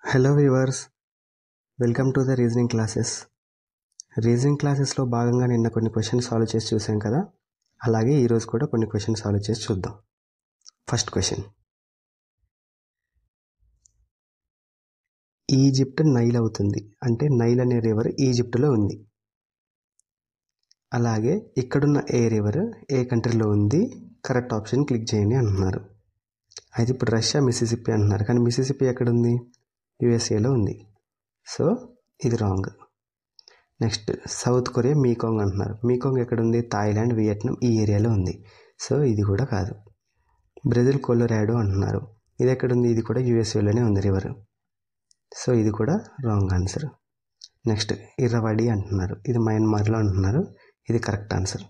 Hello viewers, welcome to the reasoning classes. Reasoning క్లాసెస్లో భాగంగా నిన్న కొన్ని క్వశ్చన్స్ సాల్వ్ చేసి చూసాం కదా, అలాగే ఈరోజు కూడా కొన్ని క్వశ్చన్స్ సాల్వ్ చేసి చూద్దాం. ఫస్ట్ క్వశ్చన్, ఈజిప్ట్ నైల్ అవుతుంది అంటే నైల్ అనే రివర్ ఈజిప్ట్లో ఉంది. అలాగే ఇక్కడున్న ఏ రివర్ ఏ కంట్రీలో ఉంది, కరెక్ట్ ఆప్షన్ క్లిక్ చేయండి అంటున్నారు. అయితే ఇప్పుడు రష్యా మిసిసిప్పి అంటున్నారు, కానీ మిసిసిప్పి ఎక్కడుంది? యుఎస్ఏలో ఉంది. సో ఇది wrong. Next, south Korea Mekong అంటున్నారు. మీకాంగ్ ఎక్కడుంది? థాయిలాండ్, వియట్నాం ఈ ఏరియాలో ఉంది. సో ఇది కూడా కాదు. బ్రెజిల్ కొలరాడో అంటున్నారు. ఇది ఎక్కడుంది? ఇది కూడా యుఎస్ఏలోనే ఉంది రివర్. సో ఇది కూడా రాంగ్ ఆన్సర్. నెక్స్ట్, ఇర్రవడి అంటున్నారు. ఇది మయన్మార్లో అంటున్నారు. ఇది కరెక్ట్ ఆన్సర్.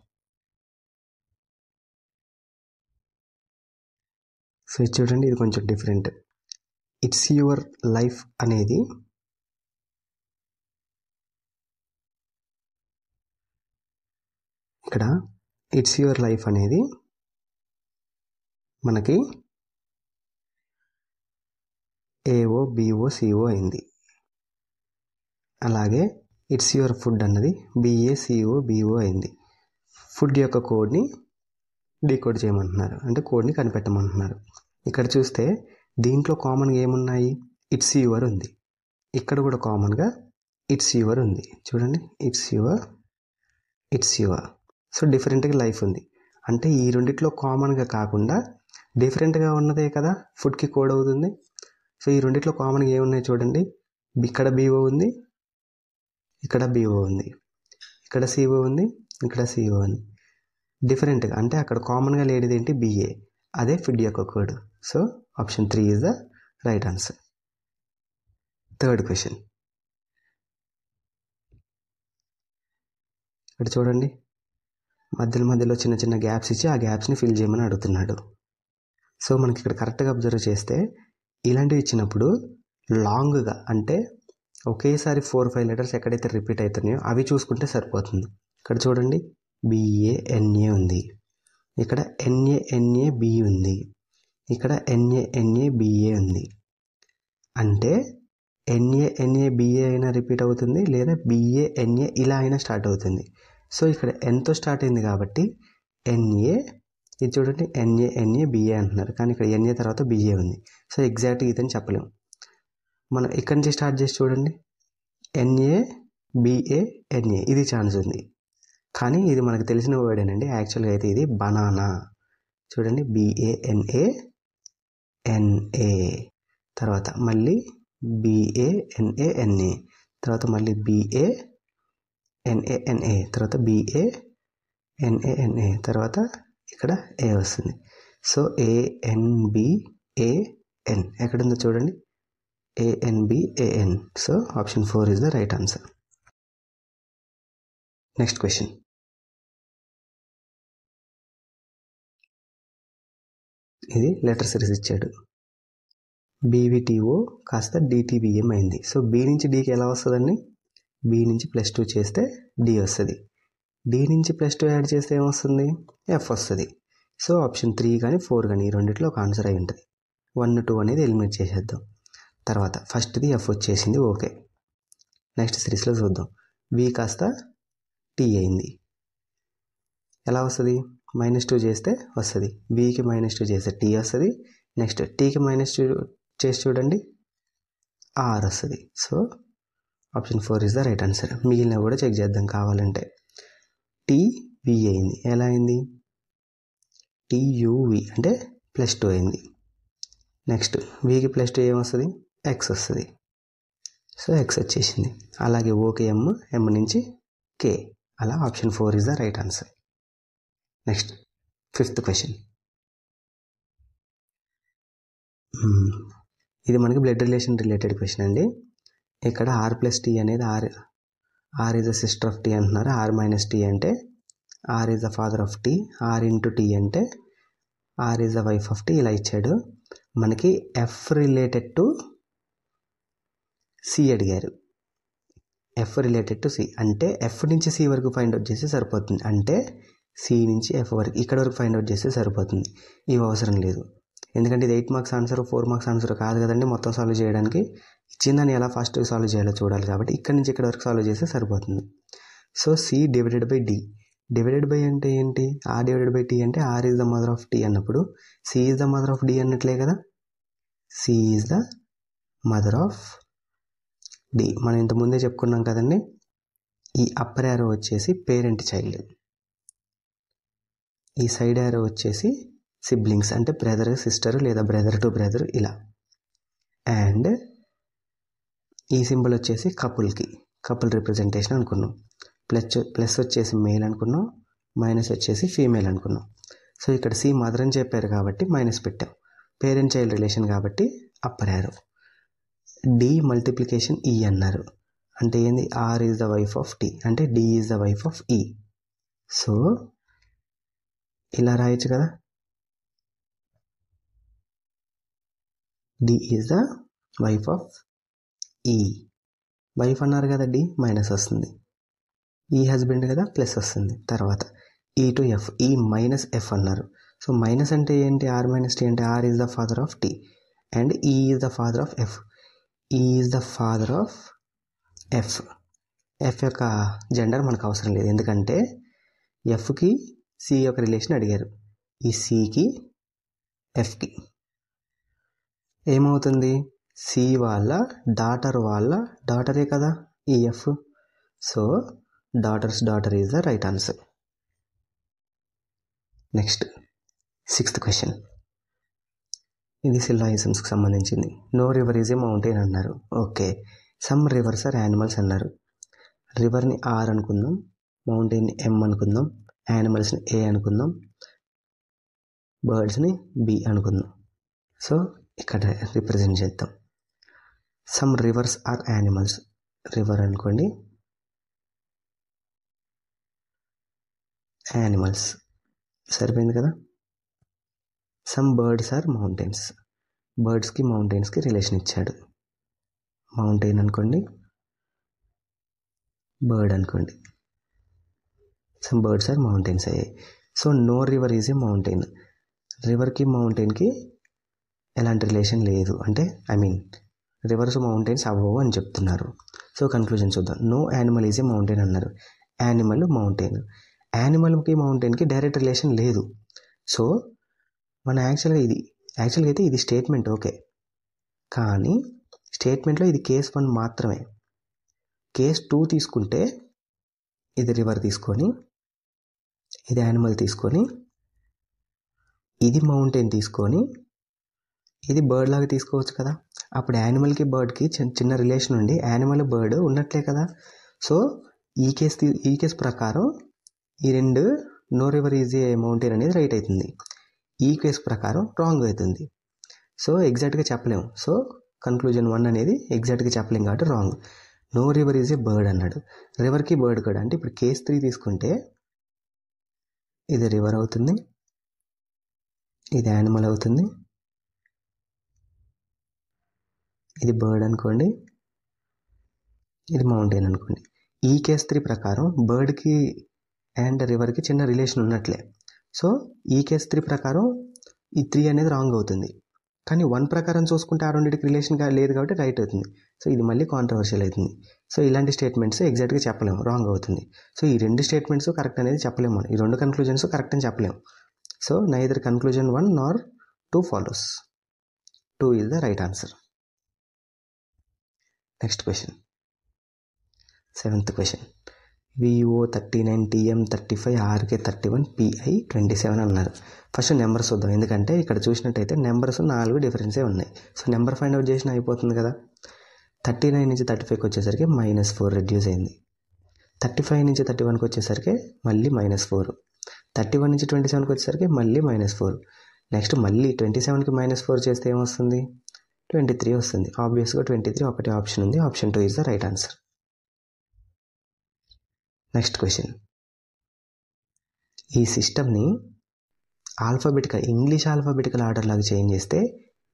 సో ఇది చూడండి, ఇది కొంచెం డిఫరెంట్. ఇట్స్ యువర్ లైఫ్ అనేది ఇక్కడ ఇట్స్ యువర్ లైఫ్ అనేది మనకి ఏఓ బిఓ సిఓ అయింది. అలాగే ఇట్స్ యువర్ ఫుడ్ అన్నది బిఏసిఓ బిఓ అయింది. ఫుడ్ యొక్క కోడ్ని డీకోడ్ చేయమంటున్నారు, అంటే కోడ్ని కనిపెట్టమంటున్నారు. ఇక్కడ చూస్తే దీంట్లో కామన్గా ఏమున్నాయి? ఇట్స్ యువర్ ఉంది. ఇక్కడ కూడా కామన్గా ఇట్స్ యువర్ ఉంది. చూడండి, ఇట్స్ యువర్. సో డిఫరెంట్గా లైఫ్ ఉంది. అంటే ఈ రెండిట్లో కామన్గా కాకుండా డిఫరెంట్గా ఉన్నదే కదా ఫుడ్కి కోడ్ అవుతుంది. సో ఈ రెండిట్లో కామన్గా ఏమున్నాయి చూడండి. ఇక్కడ బిఓ ఉంది, ఇక్కడ బిఓ ఉంది, ఇక్కడ సిఓ ఉంది, ఇక్కడ సిఓ ఉంది. డిఫరెంట్గా అంటే అక్కడ కామన్గా లేనిది ఏంటి? బిఏ. అదే ఫుడ్ యొక్క code. So option 3 is the right answer. Third question, ఇక్కడ చూడండి, మధ్యలో చిన్న చిన్న గ్యాప్స్ ఇచ్చి ఆ గ్యాప్స్ని ఫిల్ చేయమని అడుగుతున్నాడు. సో మనకి ఇక్కడ కరెక్ట్గా అబ్జర్వ్ చేస్తే ఇలాంటివి ఇచ్చినప్పుడు లాంగ్గా అంటే ఒకేసారి 4-5 లెటర్స్ ఎక్కడైతే రిపీట్ అవుతున్నాయో అవి చూసుకుంటే సరిపోతుంది. ఇక్కడ చూడండి, బిఏఎన్ఏ ఉంది, ఇక్కడ ఎన్ఏఎన్ఏబి ఉంది, ఇక్కడ ఎన్ఏఎన్ఏబిఏ ఉంది. అంటే ఎన్ఏఎన్ఏబిఏ అయినా రిపీట్ అవుతుంది, లేదా బిఏఎన్ఏ ఇలా అయినా స్టార్ట్ అవుతుంది. సో ఇక్కడ ఎన్తో స్టార్ట్ అయింది కాబట్టి ఎన్ఏ, ఇది చూడండి ఎన్ఏఎన్ఏబిఏ అంటున్నారు, కానీ ఇక్కడ ఎన్ఏ తర్వాత బిఏ ఉంది. సో ఎగ్జాక్ట్గా ఇదని చెప్పలేము. మనం ఇక్కడి నుంచి స్టార్ట్ చేసి చూడండి, ఎన్ఏబిఏఎన్ఏ ఇది ఛాన్స్ ఉంది, కానీ ఇది మనకు తెలిసిన వర్డేనండి. యాక్చువల్గా అయితే ఇది బనానా. చూడండి, బిఏఎన్ఏఎన్ఏ, తర్వాత మళ్ళీ బిఏఎన్ఏఎన్ఏ, తర్వాత మళ్ళీ బిఏఎన్ఏఎన్ఏ, తర్వాత బిఏఎన్ఏఎన్ఏ, తర్వాత ఇక్కడ ఏ వస్తుంది. సో ఏఎన్బిఏఎన్ ఎక్కడుందో చూడండి, A N B A N. So option 4 is the right answer. Next question, ఇది లెటర్ సిరీస్ ఇచ్చాడు. బీవీటీఓ కాస్త డిటీబీఎం అయింది. సో బి నుంచి డీకి ఎలా వస్తుందండి? బి నుంచి +2 చేస్తే డి వస్తుంది. డి నుంచి +2 యాడ్ చేస్తే ఏమొస్తుంది? ఎఫ్ వస్తుంది. సో ఆప్షన్ 3 కానీ 4 కానీ ఈ రెండిట్లో ఒక ఆన్సర్ అయి ఉంటుంది. 1, 2 అనేది ఎలిమినేట్ చేసేద్దాం. తర్వాత ఫస్ట్ది ఎఫ్ వచ్చేసింది, ఓకే. నెక్స్ట్ సిరీస్లో చూద్దాం. బి కాస్త టీ అయింది, ఎలా వస్తుంది? -2 చేస్తే వస్తుంది. బికి -2 చేస్తే టీ వస్తుంది. నెక్స్ట్ టీకి -2 చేసి చూడండి, ఆర్ వస్తుంది. So option 4 is the right answer. మిగిలిన కూడా చెక్ చేద్దాం కావాలంటే. టీవి అయింది, ఎలా అయింది? టీయువి అంటే +2 అయింది. నెక్స్ట్ వికి +2 ఏమొస్తుంది? ఎక్స్ వస్తుంది. సో ఎక్స్ వచ్చేసింది. అలాగే ఓకే ఎం నుంచి కే, అలా option 4 is the right answer. Next fifth question, ఇది మనకి బ్లడ్ రిలేషన్ రిలేటెడ్ క్వశ్చన్ అండి. ఇక్కడ R+T అనేది R is the sister of T అంటున్నారు. R-T అంటే R is the father of T, R into T అంటే R is the wife of T, ఇలా ఇచ్చాడు. మనకి ఎఫ్ రిలేటెడ్ టు సి అడిగారు. ఎఫ్ రిలేటెడ్ టు సి అంటే F నుంచి C వరకు ఫైండ్ అవుట్ చేస్తే సరిపోతుంది. అంటే సి నుంచి ఎఫ్ వరకు ఇక్కడ వరకు ఫైండ్ అవుట్ చేస్తే సరిపోతుంది. ఇవి అవసరం లేదు, ఎందుకంటే ఇది 8 మార్క్స్ ఆన్సర్ 4 మార్క్స్ ఆన్సర్ కాదు కదండి మొత్తం సాల్వ్ చేయడానికి. ఇచ్చిందని ఎలా ఫాస్ట్ సాల్వ్ చేయాలో చూడాలి కాబట్టి ఇక్కడి నుంచి ఇక్కడ వరకు సాల్వ్ చేస్తే సరిపోతుంది. So C divided by D. Divided by అంటే ఏంటి? ఆర్ డివైడెడ్ బై టీ అంటే R is the mother of T అన్నప్పుడు C is the mother of D అన్నట్లే కదా. C is the mother of D. మనం ఇంతకుముందే చెప్పుకున్నాం కదండి. ఈ అప్పర్ యారో వచ్చేసి పేరెంట్ చైల్డ్, ఈ సైడ్ యారో వచ్చేసి సిబ్లింగ్స్ అంటే బ్రదర్ సిస్టర్ లేదా బ్రదర్ టు బ్రదర్ ఇలా. అండ్ ఈ సింబల్ వచ్చేసి కపుల్ రిప్రజెంటేషన్ అనుకున్నాం. ప్లస్ వచ్చేసి మేల్ అనుకున్నాం, మైనస్ వచ్చేసి ఫీమేల్ అనుకున్నాం. సో ఇక్కడ సి మదర్ అని చెప్పారు కాబట్టి మైనస్ పెట్టాం. పేరెంట్ చైల్డ్ రిలేషన్ కాబట్టి upper arrow. D multiplication E అన్నారు అంటే ఏంది? R is the wife of T అంటే D is the wife of E. So ఇలా రాయొచ్చు కదా. D is the wife of E. Wife అన్నారు కదా, డి మైనస్ వస్తుంది. ఈ హస్బెండ్ కదా, ప్లస్ వస్తుంది. తర్వాత E to F, E minus F అన్నారు. సో మైనస్ అంటే ఏంటి? ఆర్ మైనస్ టీ అంటే R is the father of T and E is the father of F. E is the father of F. F యొక్క gender మనకు అవసరం లేదు ఎందుకంటే ఎఫ్కి C యొక్క రిలేషన్ అడిగారు. ఈ సికి ఎఫ్కి ఏమవుతుంది? సి వాళ్ళ డాటరే కదా ఈ F. So daughter is the right answer. Next 6th question. ఇది సిల్లాయిజమ్స్కి సంబంధించింది. No river is a mountain అన్నారు. Okay. Some rivers are animals అన్నారు. రివర్ని ఆర్ అనుకుందాం, మౌంటైన్ని ఎం అనుకుందాం, యానిమల్స్ని ఏ అనుకుందాం, బర్డ్స్ని బి అనుకుందాం. సో ఇక్కడ రిప్రజెంట్ చేద్దాం. Some rivers are animals, river అనుకోండి, యానిమల్స్ సరిపోయింది కదా. సమ్ బర్డ్స్ ఆర్ మౌంటైన్స్, బర్డ్స్కి మౌంటైన్స్కి రిలేషన్ ఇచ్చాడు. మౌంటైన్ అనుకోండి, బర్డ్ అనుకోండి. సమ్ బర్డ్స్ ఆర్ మౌంటైన్స్ అయ్యాయి. So no river is a mountain. రివర్కి మౌంటైన్కి ఎలాంటి రిలేషన్ లేదు, అంటే రివర్స్ మౌంటైన్స్ అవ్వవు అని చెప్తున్నారు. సో కన్క్లూజన్ చూద్దాం. No animal is a mountain అన్నారు. యానిమల్ మౌంటైన్, యానిమల్కి మౌంటైన్కి డైరెక్ట్ రిలేషన్ లేదు. సో మన యాక్చువల్గా అయితే ఇది స్టేట్మెంట్ ఓకే, కానీ స్టేట్మెంట్లో ఇది కేస్ 1 మాత్రమే. కేస్ 2 తీసుకుంటే ఇది రివర్ తీసుకొని, ఇది యానిమల్ తీసుకొని, ఇది మౌంటైన్ తీసుకొని, ఇది బర్డ్ లాగా తీసుకోవచ్చు కదా. అప్పుడు యానిమల్కి బర్డ్కి చిన్న రిలేషన్ ఉండి యానిమల్ బర్డ్ ఉన్నట్లే కదా. సో ఈ కేసు ప్రకారం ఈ 2 no river is a mountain అనేది రైట్ అవుతుంది. ఈ కేసు ప్రకారం రాంగ్ అవుతుంది. సో ఎగ్జాక్ట్గా చెప్పలేము. సో కన్క్లూజన్ 1 అనేది ఎగ్జాక్ట్గా చెప్పలేము కాబట్టి wrong. No river is a bird అన్నాడు. రివర్కి బర్డ్ కూడా అంటే ఇప్పుడు కేస్ 3 తీసుకుంటే ఇది రివర్ అవుతుంది, ఇది యానిమల్ అవుతుంది, ఇది బర్డ్ అనుకోండి, ఇది మౌంటైన్ అనుకోండి. ఈ కేస్ 3 ప్రకారం బర్డ్కి అండ్ రివర్కి చిన్న రిలేషన్ ఉన్నట్లే. సో ఈ కేస్ 3 ప్రకారం ఈ 3 అనేది రాంగ్ అవుతుంది. కానీ 1 ప్రకారం చూసుకుంటే ఆ రెండింటికి రిలేషన్ లేదు కాబట్టి రైట్ అవుతుంది. సో ఇది మళ్ళీ కాంట్రవర్షియల్ అవుతుంది. సో ఇలాంటి స్టేట్మెంట్స్ ఎగ్జాక్ట్గా చెప్పలేము, రాంగ్ అవుతుంది. సో ఈ 2 స్టేట్మెంట్స్ కరెక్ట్ అనేది చెప్పలేము మనం. ఈ 2 కన్క్లూజన్స్ కరెక్ట్ అని చెప్పలేము. So neither conclusion 1 Nar 2 follows. 2 is the right answer. Next question 7th question. VO 39, TM 35, RK 31, PI 27 అన్నారు. ఫస్ట్ నెంబర్స్ చూద్దాం, ఎందుకంటే ఇక్కడ చూసినట్టయితే నెంబర్స్ 4 డిఫరెన్సే ఉన్నాయి. సో నెంబర్ ఫైండ్ అవుట్ చేసిన అయిపోతుంది కదా. 39 నుంచి 35కి వచ్చేసరికి -4 రెడ్యూస్ అయింది. 35 నుంచి 31కి వచ్చేసరికి మళ్ళీ -4. 31 నుంచి 27కి వచ్చేసరికి మళ్ళీ -4. నెక్స్ట్ మళ్ళీ 27కి -4 చేస్తే ఏమొస్తుంది? 23 వస్తుంది. ఆబ్వియస్గా 23 ఒకటే ఆప్షన్ ఉంది. Option 2 is the right answer. Next question. ఈ సిస్టమ్ని ఇంగ్లీష్ ఆల్ఫాబెటికల్ ఆర్డర్ లాగా చేంజ్ చేస్తే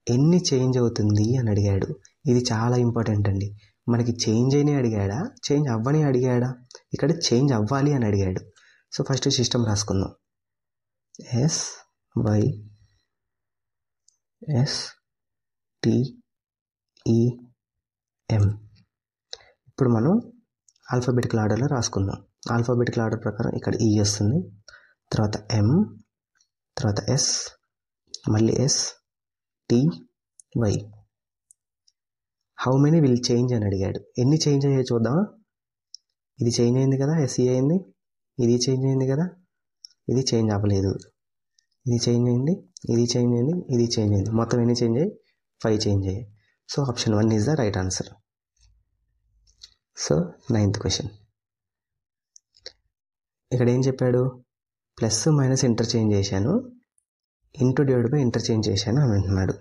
ఎన్ని చేంజ్ అవుతుంది అని అడిగాడు. ఇది చాలా ఇంపార్టెంట్ అండి. మనకి చేంజ్ అయినా అడిగాడా, చేంజ్ అవ్వని అడిగాడా? ఇక్కడ చేంజ్ అవ్వాలి అని అడిగాడు. సో ఫస్ట్ సిస్టమ్ రాసుకుందాం. SY STEM. ఇప్పుడు మనం ఆల్ఫాబెటికల్ ఆర్డర్లో రాసుకుందాం. ఆల్ఫాబెటికల్ ఆర్డర్ ప్రకారం ఇక్కడ E వస్తుంది, తర్వాత M, తర్వాత S, మళ్ళీ S, T, Y. How many will change అని అడిగాడు. ఎన్ని చేంజ్ అయ్యాయి చూద్దామా? ఇది చేంజ్ అయింది కదా, SE అయింది. ఇది చేంజ్ అయింది కదా, ఇది చేంజ్ అవ్వలేదు. ఇది చేంజ్ అయింది, ఇది చేంజ్ అయింది, ఇది చేంజ్ అయింది. మొత్తం ఎన్ని చేంజ్ అయ్యాయి? 5 చేంజ్ అయ్యాయి. So option 1 is the right answer. So 9th question. ఇక్కడ ఏం చెప్పాడు? ప్లస్ మైనస్ ఇంటర్చేంజ్ చేశాను, ఇంటూ డివైడ్ బై ఇంటర్చేంజ్ చేశాను అని అంటున్నాడు.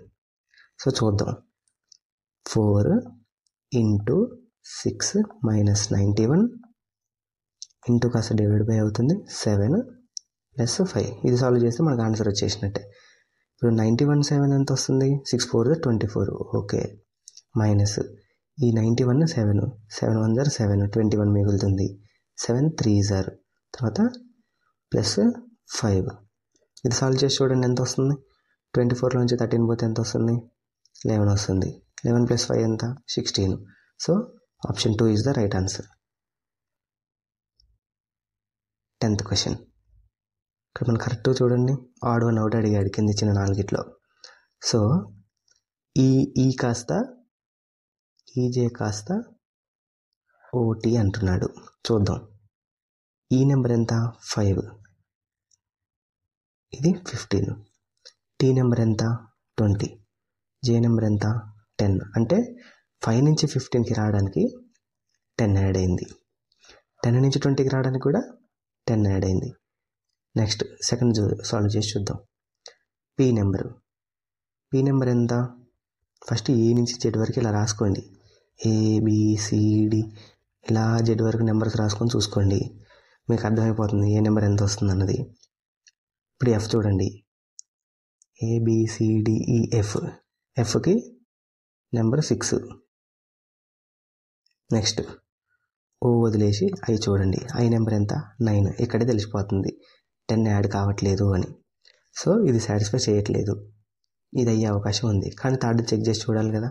సో చూద్దాం. 4 ఇంటూ 6 మైనస్ 91 ఇంటూ కాస్త డివైడ్ బై అవుతుంది 7 ప్లస్ 5. ఇది సాల్వ్ చేస్తే మనకు ఆన్సర్ వచ్చేసినట్టే. ఇప్పుడు 91 7 ఎంత వస్తుంది? 6 4 24. ఓకే. మైనస్ ఈ 91 7 7 1 7 21 మిగులుతుంది. 7 3 తర్వాత ప్లస్ 5. ఇది సాల్వ్ చేసి చూడండి ఎంత వస్తుంది. 24లోంచి 13 పోతే ఎంత వస్తుంది? 11 వస్తుంది. 11 ప్లస్ 5 ఎంత? 16. So option 2 is the right answer. 10th question. ఇక్కడ మనం కరెక్ట్గా చూడండి. ఆడ్ 1 అవుట్ అడిగాడు కింద ఇచ్చిన 4గిట్లో. సో ఈ కాస్త ఈజే కాస్త ఓటీ అంటున్నాడు. చూద్దాం. ఈ నెంబర్ ఎంత? 5. ఇది 15. టీ నెంబర్ ఎంత? 20. జే నెంబర్ ఎంత? 10. అంటే 5 నుంచి 15కి రావడానికి 10 యాడ్ అయింది. 10 నుంచి 20కి రావడానికి కూడా 10 యాడ్ అయింది. నెక్స్ట్ సెకండ్ సాల్వ్ చేసి చూద్దాం. పీ నెంబర్ ఎంత? ఫస్ట్ ఏ నుంచి జెడ్ వరకు ఇలా రాసుకోండి. ABCD ఇలా జెడ్ వరకు నెంబర్స్ రాసుకొని చూసుకోండి, మీకు అర్థమైపోతుంది ఏ నెంబర్ ఎంత వస్తుంది అన్నది. ఇప్పుడు ఎఫ్ చూడండి. ABCDEF. ఎఫ్కి నెంబర్ 6. నెక్స్ట్ ఓ వదిలేసి ఐ చూడండి. ఐ నెంబర్ ఎంత? 9. ఇక్కడే తెలిసిపోతుంది 10 యాడ్ కావట్లేదు అని. సో ఇది సాటిస్ఫై చేయట్లేదు. ఇది అయ్యే అవకాశం ఉంది, కానీ థర్డ్ చెక్ చేసి చూడాలి కదా.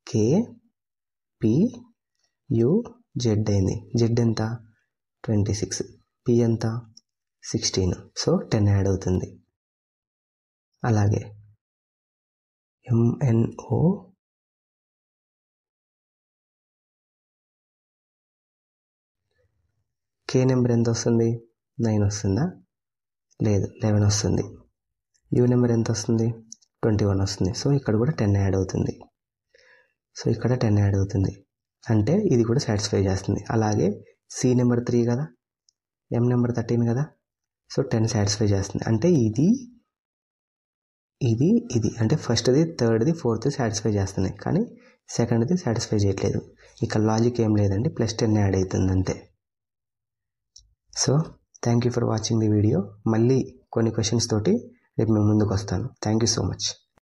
KPUZ అయింది. జెడ్ ఎంత? 26. పి ఎంత? 16. సో 10 యాడ్ అవుతుంది. అలాగే MNO కే నెంబర్ ఎంత వస్తుంది? 9 వస్తుందా? లేదు, 11 వస్తుంది. యూ నెంబర్ ఎంత వస్తుంది? 21 వస్తుంది. సో ఇక్కడ కూడా 10 యాడ్ అవుతుంది. సో ఇక్కడ 10 యాడ్ అవుతుంది, అంటే ఇది కూడా సాటిస్ఫై చేస్తుంది. అలాగే సి నెంబర్ 3 కదా, ఎం నెంబర్ 13 కదా. సో 10 సాటిస్ఫై చేస్తుంది. అంటే ఇది అంటే ఫస్ట్ది, థర్డ్ది, ఫోర్త్ది సాటిస్ఫై చేస్తున్నాయి, కానీ సెకండ్ది సాటిస్ఫై చేయట్లేదు. ఇక్కడ లాజిక్ ఏం లేదండి, +10 యాడ్ అవుతుంది అంతే. So thank you for watching the video. మళ్ళీ కొన్ని క్వశ్చన్స్ తోటి రేపు మేము ముందుకు వస్తాను. Thank you so much.